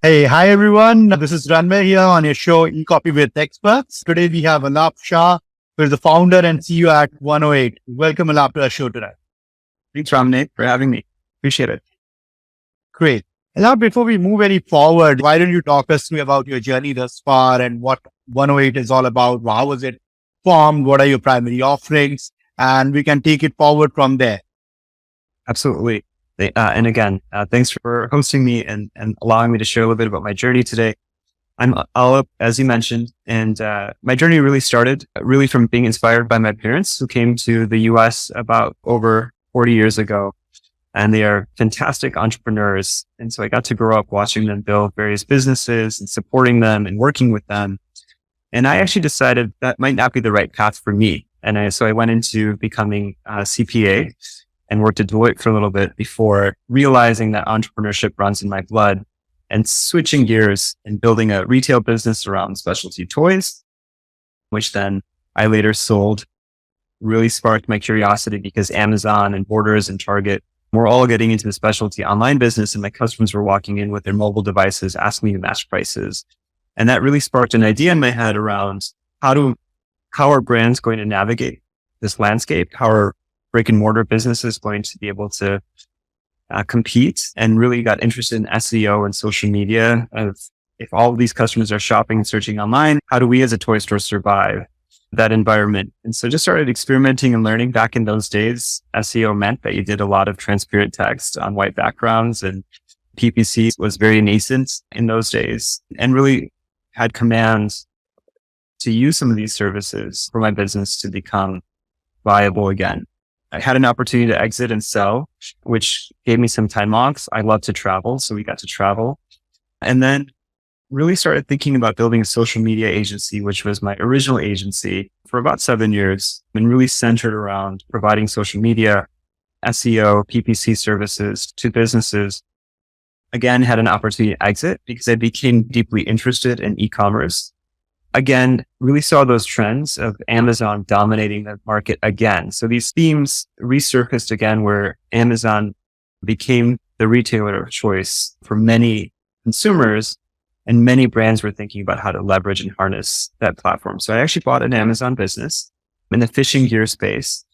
Hey, hi everyone. This is Ranmay here on your show E-Copy with Experts. Today we have Aalap Shah, who is the founder and CEO at 108. Welcome Aalap to our show today. Thanks, Ramnay, for having me. Appreciate it. Great. Aalap, before we move any forward, why don't you talk us through about your journey thus far and what 108 is all about? How was it formed? What are your primary offerings? And we can take it forward from there. Absolutely. And again, thanks for hosting me and allowing me to share a little bit about my journey today. I'm Aalap, as you mentioned, and my journey really started from being inspired by my parents who came to the US about over 40 years ago. And they are fantastic entrepreneurs. And so I got to grow up watching them build various businesses and supporting them and working with them. And I actually decided that might not be the right path for me. And so I went into becoming a CPA and worked at Deloitte for a little bit before realizing that entrepreneurship runs in my blood and switching gears and building a retail business around specialty toys, which then I later sold. Really sparked my curiosity because Amazon and Borders and Target were all getting into the specialty online business, and my customers were walking in with their mobile devices, asking me to match prices. And that really sparked an idea in my head around how are brands going to navigate this landscape? How are brick and mortar businesses going to be able to compete, and really got interested in SEO and social media. If all of these customers are shopping and searching online, how do we as a toy store survive that environment? And so just started experimenting and learning. Back in those days, SEO meant that you did a lot of transparent text on white backgrounds, and PPC was very nascent in those days, and really had commands to use some of these services for my business to become viable again. I had an opportunity to exit and sell, which gave me some time off. I love to travel, so we got to travel. And then really started thinking about building a social media agency, which was my original agency for about 7 years, and really centered around providing social media, SEO, PPC services to businesses. Again, had an opportunity to exit because I became deeply interested in e-commerce. Again, really saw those trends of Amazon dominating the market again. So these themes resurfaced again, where Amazon became the retailer of choice for many consumers, and many brands were thinking about how to leverage and harness that platform. So I actually bought an Amazon business in the fishing gear space.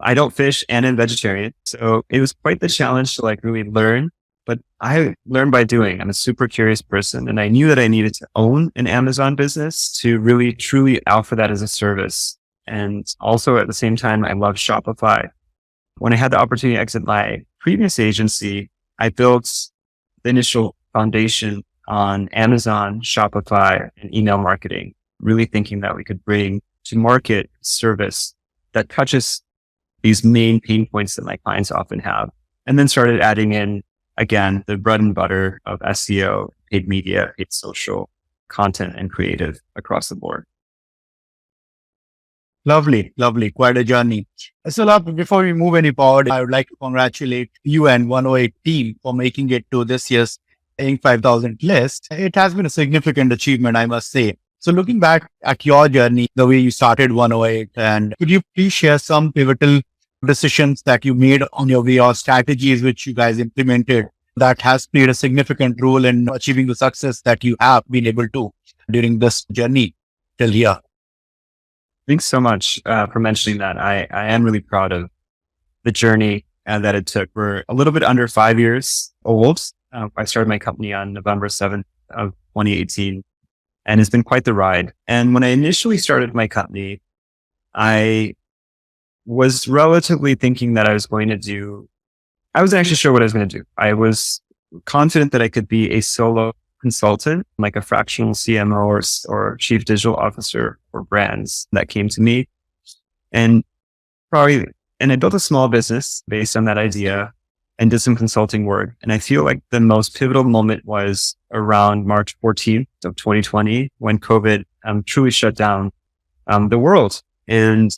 I don't fish and I'm vegetarian. So it was quite the challenge to really learn. But I learned by doing. I'm a super curious person, and I knew that I needed to own an Amazon business to really truly offer that as a service. And also at the same time, I love Shopify. When I had the opportunity to exit my previous agency, I built the initial foundation on Amazon, Shopify, and email marketing, really thinking that we could bring to market service that touches these main pain points that my clients often have. And then started adding in, again, the bread and butter of SEO, paid media, paid social, content, and creative across the board. Lovely. Quite a journey. So Aalap, before we move any forward, I would like to congratulate you and 108 team for making it to this year's Inc. 5000 list. It has been a significant achievement, I must say. So looking back at your journey, the way you started 108, and could you please share some pivotal decisions that you made on your way, or strategies which you guys implemented that has played a significant role in achieving the success that you have been able to during this journey till here? Thanks so much for mentioning that. I am really proud of the journey that it took. We're a little bit under 5 years old. I started my company on November 7th of 2018, and it's been quite the ride. And when I initially started my company, I was relatively thinking that I wasn't actually sure what I was going to do. I was confident that I could be a solo consultant, like a fractional CMO or chief digital officer for brands that came to me. And I built a small business based on that idea and did some consulting work. And I feel like the most pivotal moment was around March 14th of 2020, when COVID truly shut down the world. And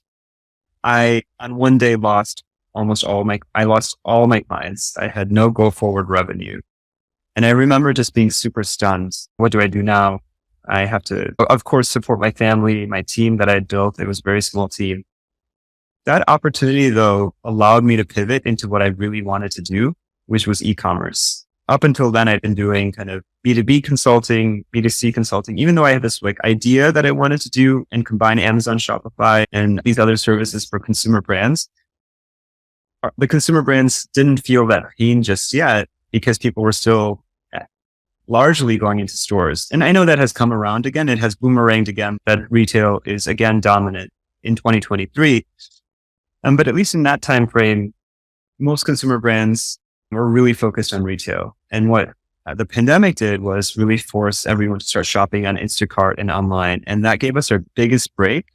I, on one day, lost all my clients. I had no go forward revenue. And I remember just being super stunned. What do I do now? I have to, of course, support my family, my team that I had built. It was a very small team. That opportunity, though, allowed me to pivot into what I really wanted to do, which was e-commerce. Up until then, I'd been doing kind of B2B consulting, B2C consulting, even though I had this like idea that I wanted to do and combine Amazon, Shopify, and these other services for consumer brands. The consumer brands didn't feel that pain just yet because people were still largely going into stores. And I know that has come around again. It has boomeranged again that retail is again dominant in 2023. But at least in that time frame, most consumer brands were really focused on retail. And what the pandemic did was really force everyone to start shopping on Instacart and online. And that gave us our biggest break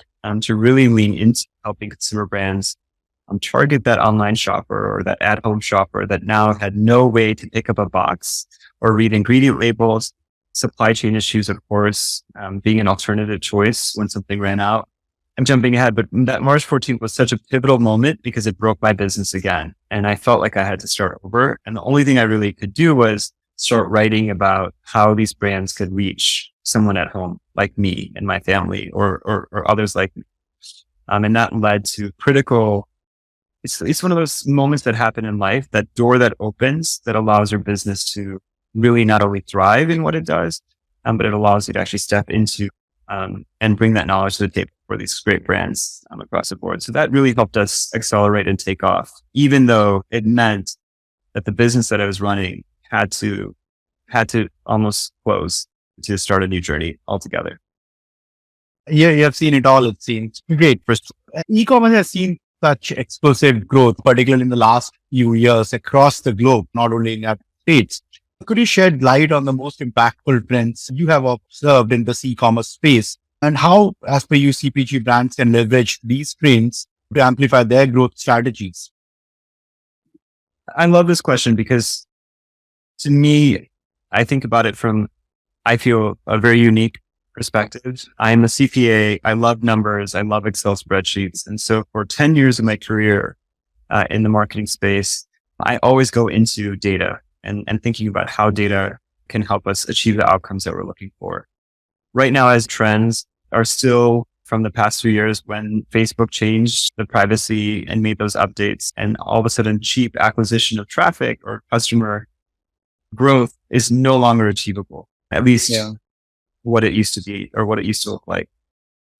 to really lean into helping consumer brands target that online shopper or that at-home shopper that now had no way to pick up a box or read ingredient labels, supply chain issues, of course, being an alternative choice when something ran out. I'm jumping ahead, but that March 14th was such a pivotal moment because it broke my business again. And I felt like I had to start over. And the only thing I really could do was start writing about how these brands could reach someone at home like me and my family or others like me. And that led to critical, it's one of those moments that happen in life, that door that opens that allows your business to really not only thrive in what it does, but it allows you to actually step into and bring that knowledge to the table for these great brands across the board. So that really helped us accelerate and take off, even though it meant that the business that I was running had to almost close to start a new journey altogether. Yeah, you have seen it all, it seems. Great. First, e-commerce has seen such explosive growth, particularly in the last few years across the globe, not only in the United States. Could you shed light on the most impactful trends you have observed in this e-commerce space, and how, as per you, CPG brands can leverage these trends to amplify their growth strategies? I love this question because to me, I think about it from, I feel, a very unique perspective. I'm a CPA. I love numbers. I love Excel spreadsheets. And so for 10 years of my career in the marketing space, I always go into data and thinking about how data can help us achieve the outcomes that we're looking for. Right now, as trends are still from the past few years when Facebook changed the privacy and made those updates, and all of a sudden cheap acquisition of traffic or customer growth is no longer achievable, at least what it used to be or what it used to look like.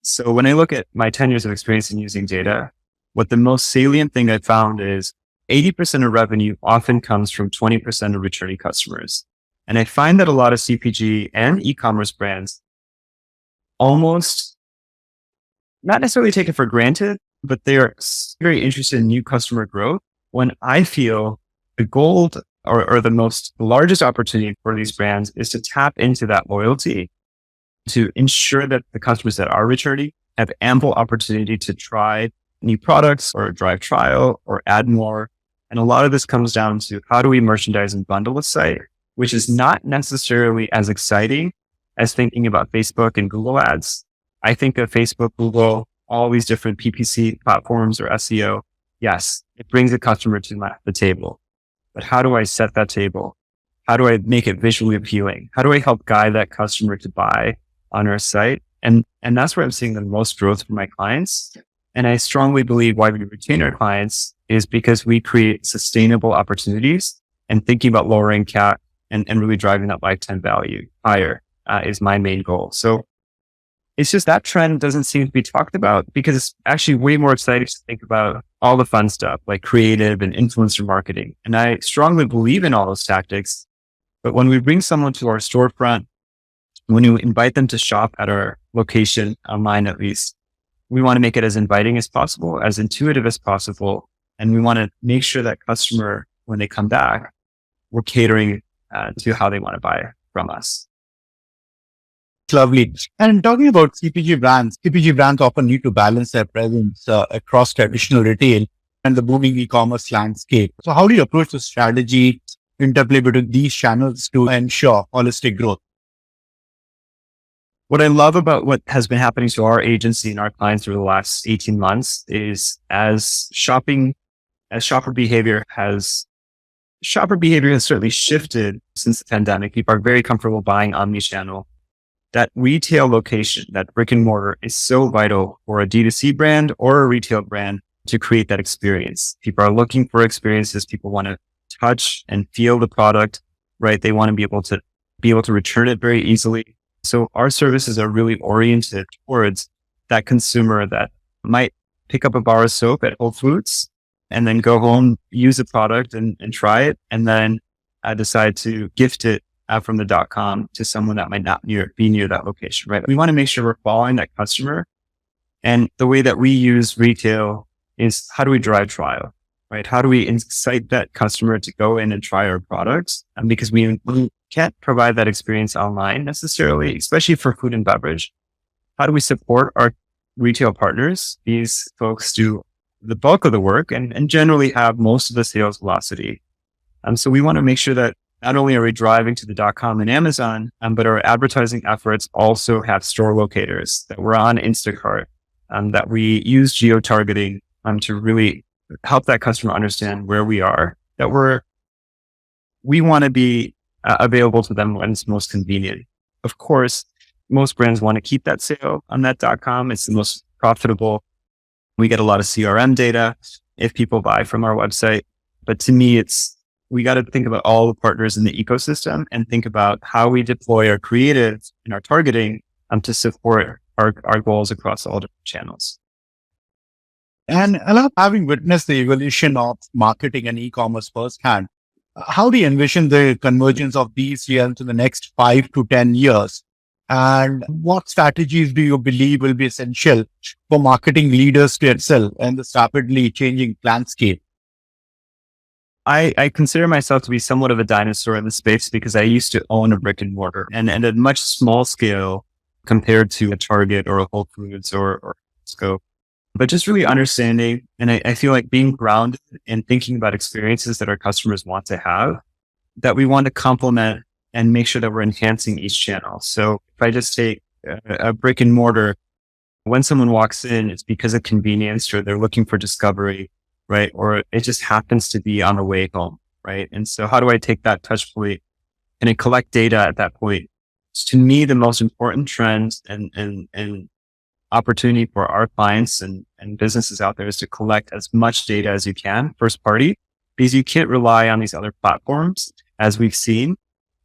So when I look at my 10 years of experience in using data, what the most salient thing I found is 80% of revenue often comes from 20% of returning customers. And I find that a lot of CPG and e-commerce brands almost not necessarily take it for granted, but they are very interested in new customer growth, when I feel the gold or the largest opportunity for these brands is to tap into that loyalty to ensure that the customers that are returning have ample opportunity to try new products or drive trial or add more. And a lot of this comes down to how do we merchandise and bundle a site, which is not necessarily as exciting as thinking about Facebook and Google ads. I think of Facebook, Google, all these different PPC platforms or SEO. Yes, it brings a customer to the table. But how do I set that table? How do I make it visually appealing? How do I help guide that customer to buy on our site? And that's where I'm seeing the most growth for my clients. And I strongly believe why we retain our clients is because we create sustainable opportunities, and thinking about lowering CAC and really driving that lifetime value higher is my main goal. So it's just that trend doesn't seem to be talked about because it's actually way more exciting to think about all the fun stuff like creative and influencer marketing. And I strongly believe in all those tactics. But when we bring someone to our storefront, when you invite them to shop at our location, online at least, we want to make it as inviting as possible, as intuitive as possible. And we want to make sure that customer, when they come back, we're catering to how they want to buy from us. Lovely. And talking about CPG brands often need to balance their presence across traditional retail and the booming e-commerce landscape. So how do you approach the strategy interplay between these channels to ensure holistic growth? What I love about what has been happening to our agency and our clients over the last 18 months is as shopper behavior has certainly shifted since the pandemic. People are very comfortable buying omni-channel. That retail location, that brick and mortar is so vital for a D2C brand or a retail brand to create that experience. People are looking for experiences. People want to touch and feel the product, right? They want to be able to be able to return it very easily. So our services are really oriented towards that consumer that might pick up a bar of soap at Whole Foods and then go home, use the product and try it, and then decide to gift it from the .com to someone that might not be near that location, right? We want to make sure we're following that customer. And the way that we use retail is, how do we drive trial, right? How do we incite that customer to go in and try our products? Because we can't provide that experience online necessarily, especially for food and beverage. How do we support our retail partners? These folks do the bulk of the work and generally have most of the sales velocity. So we want to make sure that not only are we driving to the .com and Amazon, but our advertising efforts also have store locators, that we're on Instacart, that we use geo-targeting to really help that customer understand where we are, that we want to be available to them when it's most convenient. Of course, most brands want to keep that sale on that .com. It's the most profitable. We get a lot of CRM data if people buy from our website. But to me, we got to think about all the partners in the ecosystem and think about how we deploy our creative and our targeting to support our goals across all different channels. And Aalap, having witnessed the evolution of marketing and e-commerce firsthand, how do you envision the convergence of these realms in the next 5 to 10 years? And what strategies do you believe will be essential for marketing leaders to excel in this rapidly changing landscape? I consider myself to be somewhat of a dinosaur in the space because I used to own a brick and mortar and at a much small scale compared to a Target or a Whole Foods or Scope. But just really understanding, and I feel like being grounded and thinking about experiences that our customers want to have, that we want to complement and make sure that we're enhancing each channel. So if I just take a brick and mortar, when someone walks in, it's because of convenience or they're looking for discovery, right? Or it just happens to be on the way home, right? And so how do I take that touch point and I collect data at that point? It's, to me, the most important trend and opportunity for our clients and businesses out there is to collect as much data as you can, first party, because you can't rely on these other platforms, as we've seen,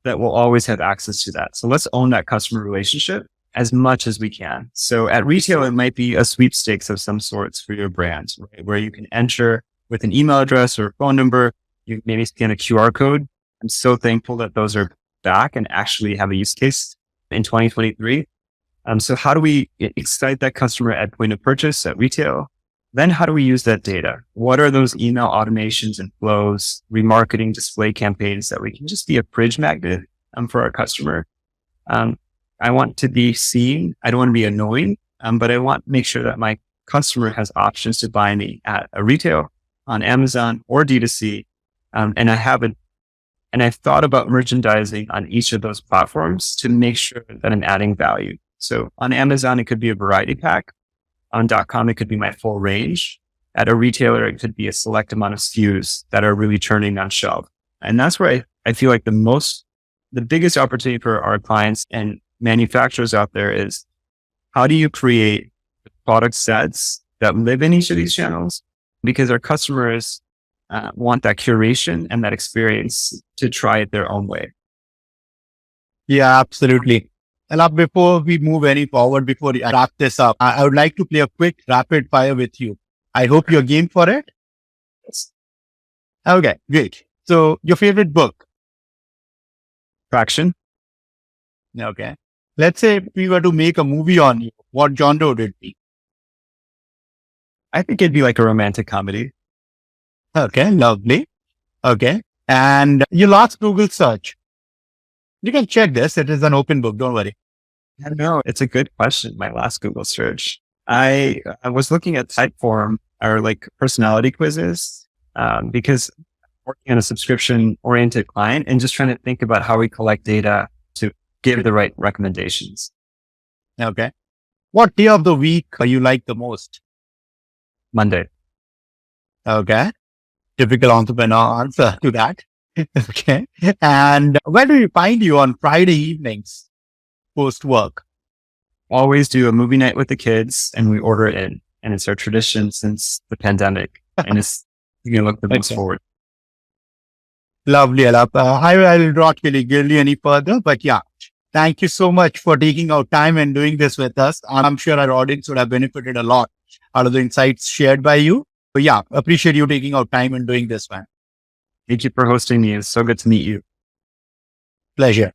that will always have access to that. So let's own that customer relationship as much as we can. So at retail, it might be a sweepstakes of some sorts for your brand, right? Where you can enter with an email address or a phone number, you maybe scan a QR code. I'm so thankful that those are back and actually have a use case in 2023. So how do we excite that customer at point of purchase at retail? Then how do we use that data? What are those email automations and flows, remarketing display campaigns that we can just be a fridge magnet for our customer? I want to be seen. I don't want to be annoying, but I want to make sure that my customer has options to buy me at a retail, on Amazon or D2C. And I've thought about merchandising on each of those platforms to make sure that I'm adding value. So on Amazon, it could be a variety pack. On .com, it could be my full range. At a retailer, it could be a select amount of SKUs that are really turning on shelf. And that's where I feel like the biggest opportunity for our clients and manufacturers out there is, how do you create product sets that live in each of these channels? Because our customers want that curation and that experience to try it their own way. Yeah, absolutely. Aalap, before we move any forward, before we wrap this up, I would like to play a quick rapid fire with you. I hope you're game for it. Yes. Okay, great. So your favorite book? Traction. Okay. Let's say if we were to make a movie on you, what genre would it be? I think it'd be like a romantic comedy. Okay, lovely. Okay. And your last Google search? You can check this. It is an open book. Don't worry. I know. It's a good question. My last Google search. I was looking at Typeform or like personality quizzes, because I'm working on a subscription oriented client and just trying to think about how we collect data to give the right recommendations. Okay. What day of the week you like the most? Monday. Okay. Typical entrepreneur answer to that. Okay. And where do we find you on Friday evenings post work? Always do a movie night with the kids and we order it in. And it's our tradition since the pandemic. And it's, you can look the most forward. Lovely, Alap. I will not really grill you any further, but yeah, thank you so much for taking out time and doing this with us. I'm sure our audience would have benefited a lot out of the insights shared by you. But yeah, appreciate you taking out time and doing this, man. Thank you for hosting me. It's so good to meet you. Pleasure.